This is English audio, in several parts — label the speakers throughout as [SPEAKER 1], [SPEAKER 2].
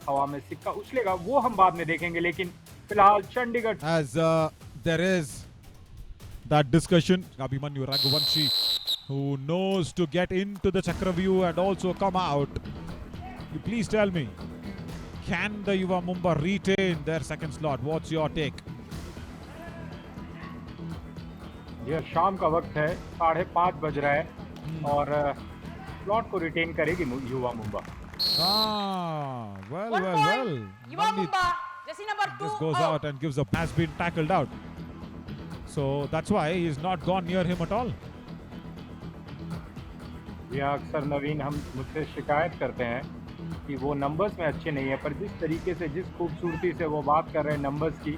[SPEAKER 1] हवा में सिक्का उछलेगा वो हम बाद में देखेंगे, लेकिन फिलहाल Chandigarh
[SPEAKER 2] as there is that discussion. Abhimanyu Raghuvanshi, who knows to get into the Chakravyuh and also come out. You please tell me, can the Yuva Mumbai retain their second slot? What's your take?
[SPEAKER 1] ये शाम का वक्त है, 5:30 बज रहा है और slot को रिटेन करेगी युवा Mumba.
[SPEAKER 2] Well.
[SPEAKER 3] Yuva Mumbai, jersey number 2
[SPEAKER 2] This goes out and gives a has been tackled out. So that's why he's not gone near him at all.
[SPEAKER 1] ये अक्सर नवीन हम मुझसे शिकायत करते हैं कि वो नंबर्स में अच्छे नहीं है, पर जिस तरीके से जिस खूबसूरती से वो बात कर रहे हैं नंबर्स की,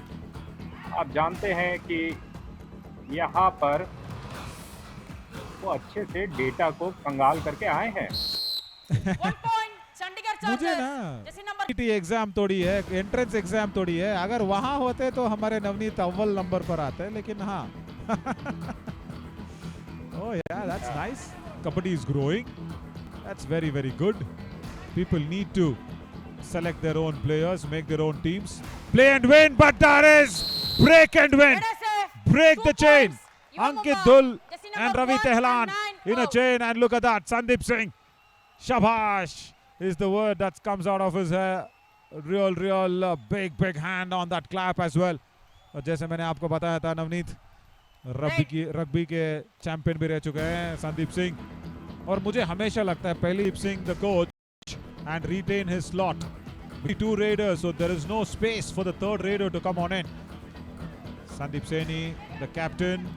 [SPEAKER 1] आप जानते हैं कि यहाँ पर वो अच्छे से डेटा को कंगाल करके आए हैं।
[SPEAKER 3] 1 point, चंडीगढ़
[SPEAKER 2] मुझे
[SPEAKER 3] चार्जर्स,
[SPEAKER 2] ना
[SPEAKER 3] jersey number
[SPEAKER 2] टी एग्जाम थोड़ी है, एंट्रेंस एग्जाम थोड़ी है। अगर वहां होते तो हमारे नवनीत अव्वल नंबर पर आते, लेकिन हाँ oh yeah, that's nice. Kabaddi is growing. That's very good. People need to select their own players, make their own teams, play and win. But there is break and win. Break
[SPEAKER 3] 2
[SPEAKER 2] the chain.
[SPEAKER 3] points, Yuva
[SPEAKER 2] Ankit
[SPEAKER 3] Mumbai,
[SPEAKER 2] Dhul
[SPEAKER 3] jersey
[SPEAKER 2] and
[SPEAKER 3] number
[SPEAKER 2] Ravi
[SPEAKER 3] 1
[SPEAKER 2] Tehlan
[SPEAKER 3] and 9
[SPEAKER 2] in a
[SPEAKER 3] out.
[SPEAKER 2] chain, and look at that. Sandeep Singh. Shabash is the word that comes out of his real big hand on that clap as well. और जैसे मैंने आपको बताया था, Navneet rugby के champion भी रह चुके हैं संदीप सिंह, और मुझे हमेशा लगता है पहले Singh the coach and retain his slot. Be 2 raiders, so there is no space for the 3rd raider to come on in. Sandeep Saini, the captain,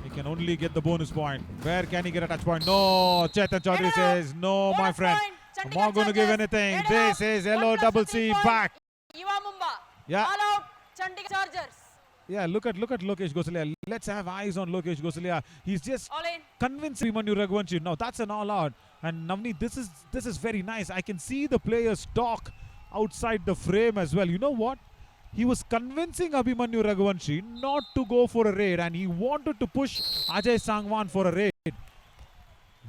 [SPEAKER 2] he can only get the bonus point. Where can he get a touch point? No, Chetan Chaudhary says, no, my
[SPEAKER 3] Bonus
[SPEAKER 2] friend.
[SPEAKER 3] point,
[SPEAKER 2] I'm
[SPEAKER 3] Chandigarh
[SPEAKER 2] not going to give
[SPEAKER 3] Chargers.
[SPEAKER 2] anything.
[SPEAKER 3] Head
[SPEAKER 2] This
[SPEAKER 3] up.
[SPEAKER 2] is
[SPEAKER 3] 1
[SPEAKER 2] LO
[SPEAKER 3] plus
[SPEAKER 2] double
[SPEAKER 3] 3
[SPEAKER 2] C
[SPEAKER 3] points.
[SPEAKER 2] back.
[SPEAKER 3] Yuva Mumbai,
[SPEAKER 2] Yeah.
[SPEAKER 3] all out, Chandigarh Chargers,
[SPEAKER 2] Yeah, look at Lokesh Gosalia. Let's have eyes on Lokesh Gosalia. He's just
[SPEAKER 3] all in.
[SPEAKER 2] convincing Abhimanyu Raghuvanshi. Now that's an all-out. And Navneet, this is very nice. I can see the players talk outside the frame as well. You know what? He was convincing Abhimanyu Raghuvanshi not to go for a raid, and he wanted to push Ajay Sangwan for a raid.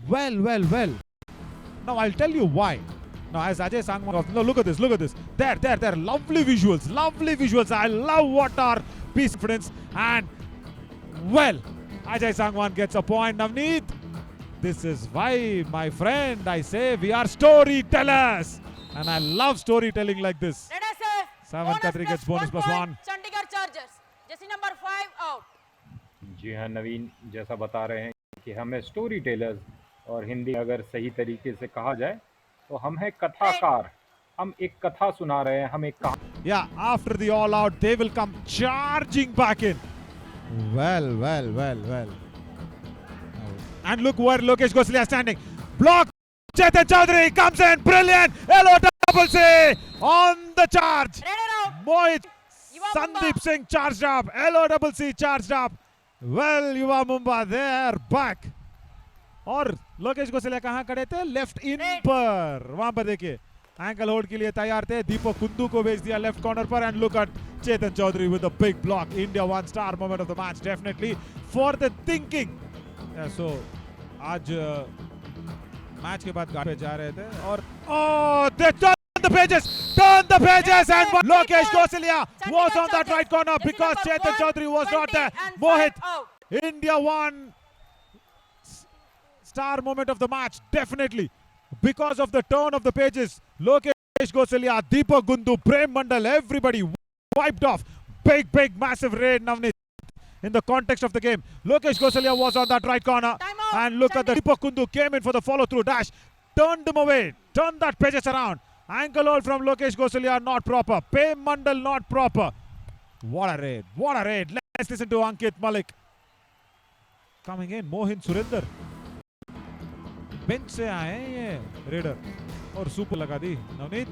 [SPEAKER 2] Well. Now I'll tell you why. Now as Ajay Sangwan, no, look at this. There. Lovely visuals. I love what our piece confidence. And well, Ajay Sangwan gets a point. Navneet, this is why, my friend, I say we are storytellers. And I love storytelling like this.
[SPEAKER 3] Red SF,
[SPEAKER 2] Savan Khatri gets bonus plus 1.
[SPEAKER 3] Chandigarh Chargers, jersey number 5 out.
[SPEAKER 1] जी हाँ, नवीन जैसा बता रहे हैं कि हमें story tellers, और हिंदी अगर सही तरीके से कहा जाए तो हम हैं कथाकार। हम एक कथा सुना रहे हैं, हम एक कहानी।
[SPEAKER 2] Yeah, after the all out, they will come charging back in. Well. And look where Lokesh Gosalia is standing. Block. Chetan Chaudhary comes in. Brilliant. LO double C on the charge.
[SPEAKER 3] Red out.
[SPEAKER 2] Mohit
[SPEAKER 3] Yuva
[SPEAKER 2] Sandeep
[SPEAKER 3] Mumbai.
[SPEAKER 2] Singh charged up. LO double C charged up. Well, Yuva Mumbai, they are back. और लोकेश गोसलिया कहाँ खड़े थे? Left in पर, वहां पर देखिए ankle hold के लिए तैयार थे। दीपक कुंदू को भेज दिया लेफ्ट कॉर्नर पर, and look at Chetan Chaudhary with a big block. India 1 star moment of the match definitely for the thinking. So आज मैच के बाद गाड़ी पे जा रहे थे और they turn the pages and Lokesh Gosalia was on that right corner because Chetan Chaudhary was not there. Mohit, India 1 star moment of the match, definitely because of the turn of the pages. Lokesh Gosalia, Deepak Gundu, Prem Mandal, everybody wiped off. Big massive raid, Navneet, in the context of the game. Lokesh Gosalia was on that right corner, and look at the Deepak Gundu came in for the follow through dash, turned him away, turned that pages around. Ankle hold from Lokesh Gosalia not proper. Prem Mandal not proper. What a raid. Let's listen to Ankit Malik. Coming in, Mohin Surinder. Bench से आए हैं ये raider और super लगा दी. नवनीत,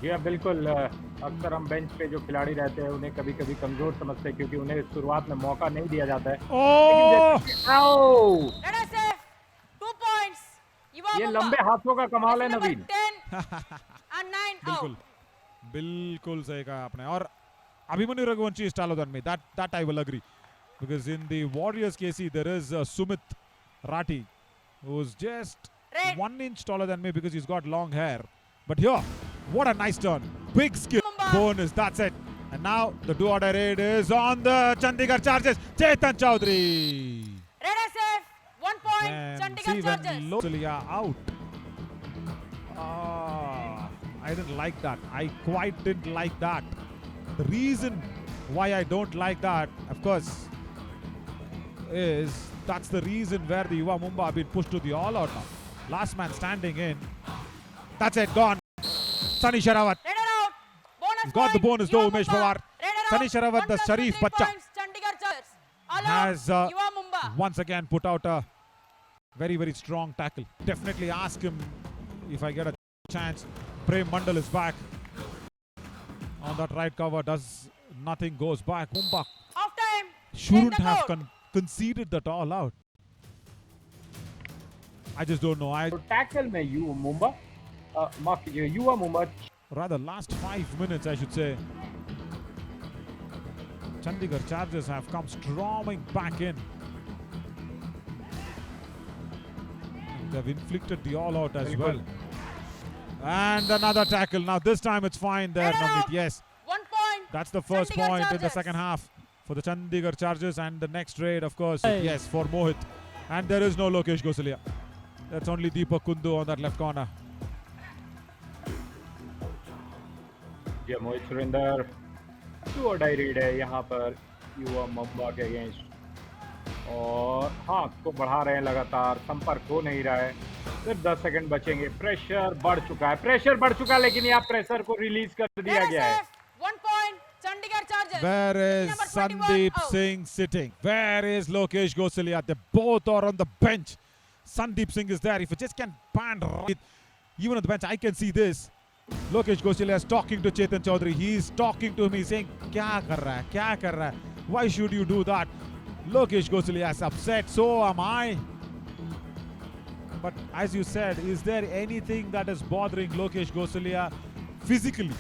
[SPEAKER 1] जी हाँ, बिल्कुल। अक्सर हम बेंच पे जो खिलाड़ी रहते हैं उन्हें कभी कभी कमजोर समझते हैं, क्योंकि उन्हें शुरुआत में मौका नहीं दिया जाता है।
[SPEAKER 3] Red SF, 2 points. Yuva
[SPEAKER 1] ये
[SPEAKER 3] Mumbai,
[SPEAKER 1] लंबे हाथों का कमाल है
[SPEAKER 3] jersey number
[SPEAKER 1] Naveen.
[SPEAKER 3] 10 and 9 out.
[SPEAKER 2] बिल्कुल सही कहा आपने. और Abhimanyu Raghuvanshi is taller than me. That I will agree, because in the Warriors KC there is Sumit Rathi, who's just
[SPEAKER 3] Red.
[SPEAKER 2] 1 inch taller than me because he's got long hair. But here, what a nice turn. Big skill.
[SPEAKER 3] Mumba.
[SPEAKER 2] Bonus, that's it. And now the do-or-die raid is on the Chandigarh Chargers. Chetan Chaudhary.
[SPEAKER 3] Red is safe. 1 point.
[SPEAKER 2] And
[SPEAKER 3] Chandigarh
[SPEAKER 2] see
[SPEAKER 3] Chargers.
[SPEAKER 2] when Lokalia out. I didn't like that. I quite didn't like that. The reason why I don't like that, of course, is that's the reason where the Yuva Mumbai have been pushed to the all-out now. Last man standing in. That's it, gone. Sunny Sherawat.
[SPEAKER 3] Red out. Bonus
[SPEAKER 2] He's got the
[SPEAKER 3] point.
[SPEAKER 2] bonus though,
[SPEAKER 3] Yuva
[SPEAKER 2] Umesh
[SPEAKER 3] Mumbai.
[SPEAKER 2] Pawar.
[SPEAKER 3] Red out.
[SPEAKER 2] Sunny Sherawat,
[SPEAKER 3] 1
[SPEAKER 2] the
[SPEAKER 3] plus
[SPEAKER 2] Sharif
[SPEAKER 3] 15
[SPEAKER 2] Bacha,
[SPEAKER 3] points, Chandigarh Chargers. All out.
[SPEAKER 2] has
[SPEAKER 3] Yuva Mumbai.
[SPEAKER 2] once again put out a very, very strong tackle. Definitely ask him if I get a chance. Prem Mandal is back on that right cover. Does nothing, goes back. Mumbai
[SPEAKER 3] Half time.
[SPEAKER 2] shouldn't
[SPEAKER 3] Take the
[SPEAKER 2] have
[SPEAKER 3] court.
[SPEAKER 2] conceded that all out. I just don't know. I
[SPEAKER 1] तो tackle में माफ कीजिए युवा Mumbai
[SPEAKER 2] rather last 5 minutes I should say. Chandigarh Chargers have come storming back in. They've inflicted the all out as well. And another tackle. Now this time it's fine there,
[SPEAKER 3] Red
[SPEAKER 2] Navneet.
[SPEAKER 3] out.
[SPEAKER 2] Yes,
[SPEAKER 3] 1 point.
[SPEAKER 2] that's the first
[SPEAKER 3] Chandigarh
[SPEAKER 2] point in the
[SPEAKER 3] Chargers.
[SPEAKER 2] second half for the Chandigarh Chargers. And the next raid, of course, yes, for Mohit. And there is no Lokesh Gosalia. That's only Deepak Kundu on that left corner.
[SPEAKER 1] ये मोहित Surendra to die read है यहाँ पर युवा मुंबई के against और हाथ को बढ़ा रहे हैं लगातार, संपर्क हो नहीं रहा है, सिर्फ 10 सेकंड बचेंगे। प्रेशर बढ़ चुका है लेकिन यहाँ प्रेशर को रिलीज कर दिया
[SPEAKER 3] Red is
[SPEAKER 1] गया है।
[SPEAKER 3] safe. 1 point. Chandigarh Chargers.
[SPEAKER 2] Where is
[SPEAKER 3] Number 21
[SPEAKER 2] Sandeep
[SPEAKER 3] out.
[SPEAKER 2] Singh sitting? Where is Lokesh Gosalia? They both are on the bench. Sandeep Singh is there. If you just can pan right, even on the bench, I can see this. Lokesh Gosalia is talking to Chetan Chaudhary. He's talking to him. He's saying, "Kya kar raha hai? Kya kar raha hai? Why should you do that?" Lokesh Gosalia is upset. So am I. But as you said, is there anything that is bothering Lokesh Gosalia physically?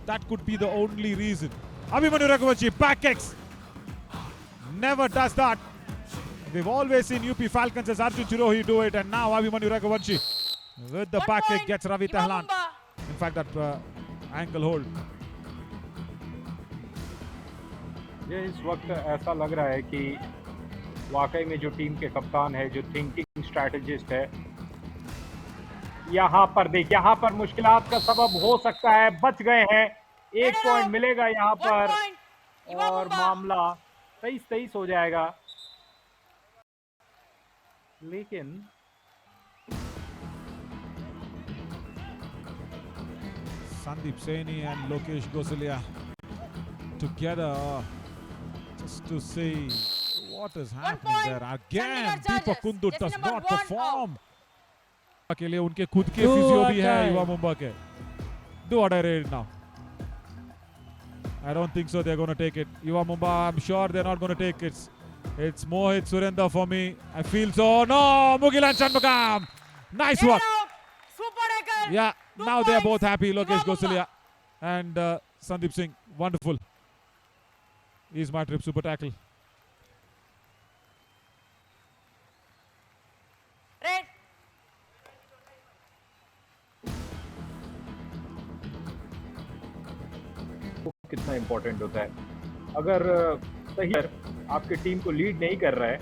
[SPEAKER 2] That could be the only reason. Abhimanyu Raghuvanshi, back kicks. Never does that. We've always seen UP Falcons as Arjun Chirohi do it, and now Abhimanyu Raghuvanshi with the
[SPEAKER 3] 1
[SPEAKER 2] back kick
[SPEAKER 3] point.
[SPEAKER 2] gets Ravi
[SPEAKER 3] Yuva
[SPEAKER 2] Tehlan.
[SPEAKER 3] Mumbai.
[SPEAKER 2] In fact, that ankle hold.
[SPEAKER 1] ये इस वक्त ऐसा लग रहा है कि वाकई में जो टीम के कप्तान है, जो थिंकिंग स्ट्रैटेजिस्ट है, यहाँ पर देख, यहाँ पर मुश्किलात का सबब हो सकता है। बच गए हैं, 1 पॉइंट मिलेगा यहाँ
[SPEAKER 3] 1
[SPEAKER 1] पर
[SPEAKER 3] point. Yuva
[SPEAKER 1] और
[SPEAKER 3] Mumbai.
[SPEAKER 1] मामला 23-23 हो जाएगा। लेकिन
[SPEAKER 2] Sandeep Saini and Lokesh Gosalia together just to see what is happening
[SPEAKER 3] point.
[SPEAKER 2] there. Again,
[SPEAKER 3] Chandigarh
[SPEAKER 2] Deepak
[SPEAKER 3] Chargers.
[SPEAKER 2] Kundu
[SPEAKER 3] Jersey
[SPEAKER 2] does
[SPEAKER 3] number
[SPEAKER 2] not
[SPEAKER 3] 1
[SPEAKER 2] perform. के लिए उनके खुद के फिजियो भी है युवा मुंबई के. Do what I read now. I don't think so. They're going to take it. Yuva Mumbai, I'm sure they're not going to take it. It's Mohit Surendra for me. I feel so. No, Mugilan Shanmugam. Nice
[SPEAKER 3] Red
[SPEAKER 2] work.
[SPEAKER 3] out. Super tackle.
[SPEAKER 2] Yeah,
[SPEAKER 3] 2
[SPEAKER 2] now they're both
[SPEAKER 3] points.
[SPEAKER 2] happy. Lokesh
[SPEAKER 3] Yuva Mumbai.
[SPEAKER 2] Gosalia and Sandeep Singh. Wonderful. He's my trip super tackle.
[SPEAKER 3] Red.
[SPEAKER 1] कितना important होता है। अगर सही आपके team को lead नहीं कर रहा है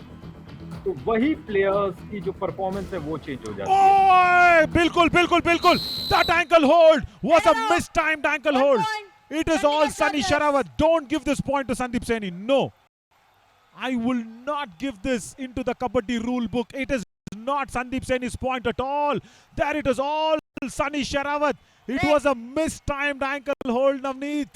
[SPEAKER 1] तो वही प्लेयर्स की जो परफॉर्मेंस है वो चेंज हो जाती है।
[SPEAKER 2] Oh, bilkul, bilkul, bilkul. That ankle hold was a
[SPEAKER 3] Hello.
[SPEAKER 2] mistimed ankle
[SPEAKER 3] 1
[SPEAKER 2] hold.
[SPEAKER 3] point.
[SPEAKER 2] It is all
[SPEAKER 3] Chandigarh
[SPEAKER 2] Sunny
[SPEAKER 3] Chargers.
[SPEAKER 2] Sherawat. Don't give this point to Sandeep Saini. No. I will not give this into the Kabaddi rule book. It is not Sandeep Saini's point at all. There it is all Sunny Sherawat. It
[SPEAKER 3] Red.
[SPEAKER 2] was a mistimed ankle hold, Navneet.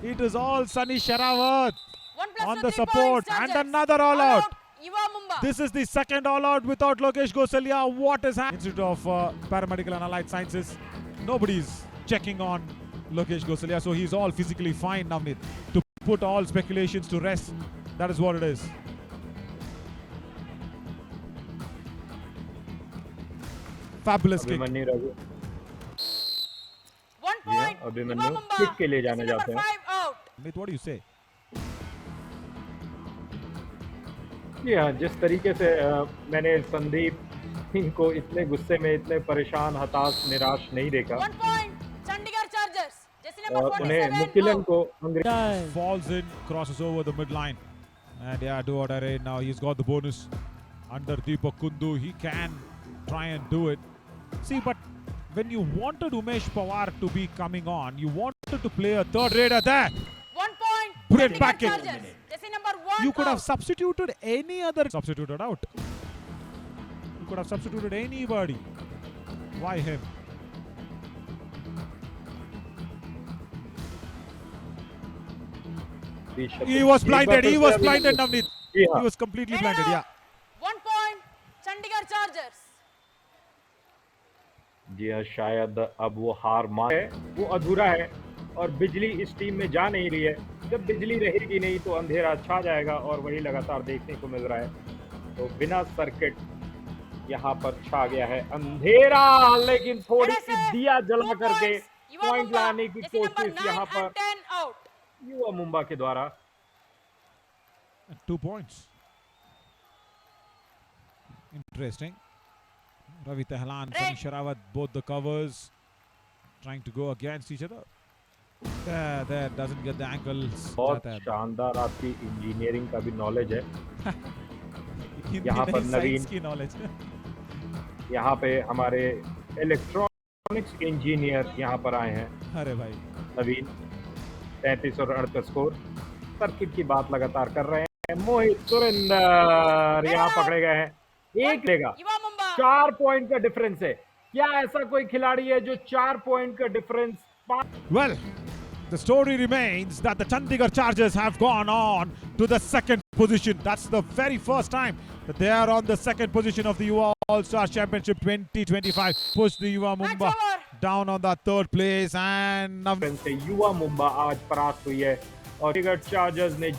[SPEAKER 2] It is all Sunny Sherawat
[SPEAKER 3] 1 plus
[SPEAKER 2] on
[SPEAKER 3] 2,
[SPEAKER 2] the
[SPEAKER 3] 3
[SPEAKER 2] support.
[SPEAKER 3] points,
[SPEAKER 2] And
[SPEAKER 3] Chargers.
[SPEAKER 2] another all out.
[SPEAKER 3] Yuva Mumbai.
[SPEAKER 2] This is the second all out without Lokesh Gosalia. What is happening? Institute of Paramedical and Allied Sciences. Nobody's checking on Lokesh Gosalia, so he's all physically fine, Navneet. To put all speculations to rest, that is what it is. Fabulous kick.
[SPEAKER 1] Abhimanyu Raghu
[SPEAKER 3] 1
[SPEAKER 1] जी हाँ,
[SPEAKER 3] point.
[SPEAKER 1] Abhimanyu
[SPEAKER 3] Yuva Mumbai.
[SPEAKER 1] Kick के लिए जाने
[SPEAKER 3] Jersey
[SPEAKER 1] जाते
[SPEAKER 3] number
[SPEAKER 1] हैं।
[SPEAKER 3] 5 out.
[SPEAKER 2] Navneet, what do you say?
[SPEAKER 1] जी हाँ, जिस तरीके से मैंने संदीप नवीन को इतने गुस्से में, इतने परेशान, हताश, निराश नहीं देखा
[SPEAKER 3] 1 point. Chandigarh Chargers. Jersey number
[SPEAKER 1] और उन्हें
[SPEAKER 3] 47.
[SPEAKER 1] मुकिलन
[SPEAKER 3] out.
[SPEAKER 1] को अंग्रेज
[SPEAKER 2] Falls in, crosses over the midline. And yeah, do or die now. He's got the bonus. Under Deepak Kundu, he can try and do it. See, but when you wanted Umesh Pawar to be coming on, you wanted to play a third raider there.
[SPEAKER 3] 1 point.
[SPEAKER 2] Put it
[SPEAKER 3] Chandigarh
[SPEAKER 2] back in.
[SPEAKER 3] Chargers. Jersey number 1.
[SPEAKER 2] You could have
[SPEAKER 3] out.
[SPEAKER 2] substituted any other. Substituted out. You could have substituted anybody. Why him? He was blinded. He was blinded, Navneet. He was completely blinded. Yeah.
[SPEAKER 3] 1 point. Chandigarh Chargers.
[SPEAKER 1] जी हाँ, शायद अब वो हार मान है, वो अधूरा है और बिजली इस टीम में जा नहीं रही है। जब बिजली रहेगी नहीं तो अंधेरा छा जाएगा और वही लगातार देखने को मिल रहा है। तो बिना सर्किट यहाँ पर छा गया है अंधेरा, लेकिन थोड़ी सी दिया जला करके पॉइंट लाने की कोशिश यहाँ पर
[SPEAKER 3] 10 out.
[SPEAKER 1] युवा मुंबा के द्वारा।
[SPEAKER 2] 2 points. Interesting. Ravi Tehlan, Sunny Sharawat, both the covers trying to go against each other. There doesn't get the ankles.
[SPEAKER 1] बहुत शानदार आपकी इंजीनियरिंग का भी नॉलेज है। यहाँ पर नवीन
[SPEAKER 2] की नॉलेज।
[SPEAKER 1] यहाँ पे हमारे इलेक्ट्रॉनिक्स इंजीनियर यहाँ पर आए हैं।
[SPEAKER 2] अरे भाई
[SPEAKER 1] नवीन 33 और 38 स्कोर, सर्किट की बात लगातार कर रहे हैं। मोहित सुरेंद्र यहाँ पकड़े गए हैं। एक लेगा,
[SPEAKER 3] युवा मुंबा.
[SPEAKER 1] 4 पॉइंट का डिफरेंस है। क्या ऐसा कोई खिलाड़ी है जो 4 पॉइंट का difference?
[SPEAKER 2] Well, the story remains that the Chandigarh Chargers have gone on to the second position. That's the very first time that they are on the second position of the Yuva All-Star Championship 2025. Push the Yuva Mumba down on that third place and
[SPEAKER 1] युवा मुंबा आज परास्त हुई है और Chandigarh chargers ने